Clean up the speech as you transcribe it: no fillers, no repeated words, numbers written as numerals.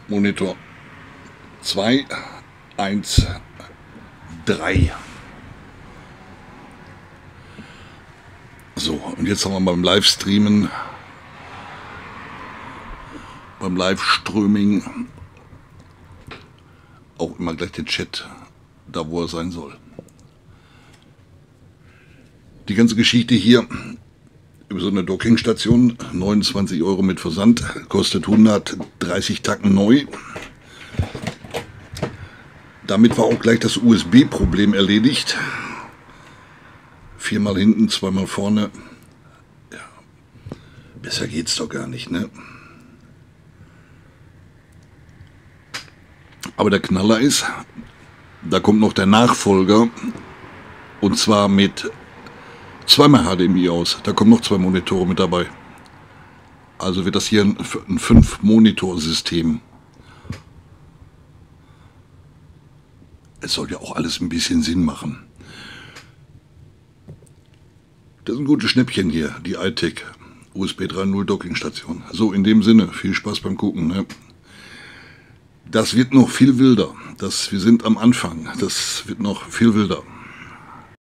Monitor 2, 1, 3. So, und jetzt haben wir beim Livestreamen, beim Live-Streaming auch immer gleich den Chat da, wo er sein soll. Die ganze Geschichte hier über so eine Dockingstation, 29 € mit Versand, kostet 130 Tacken neu. Damit war auch gleich das USB-Problem erledigt. 4-mal hinten, 2-mal vorne. Ja, besser geht's doch gar nicht, ne? Aber der Knaller ist, da kommt noch der Nachfolger, und zwar mit 2-mal HDMI aus. Da kommen noch 2 Monitore mit dabei. Also wird das hier ein 5-Monitor-System. Es soll ja auch alles ein bisschen Sinn machen. Das ist ein gutes Schnäppchen hier, die iTech USB 3.0 Dockingstation. So, in dem Sinne, viel Spaß beim Gucken, ne? Das wird noch viel wilder. Wir sind am Anfang. Das wird noch viel wilder.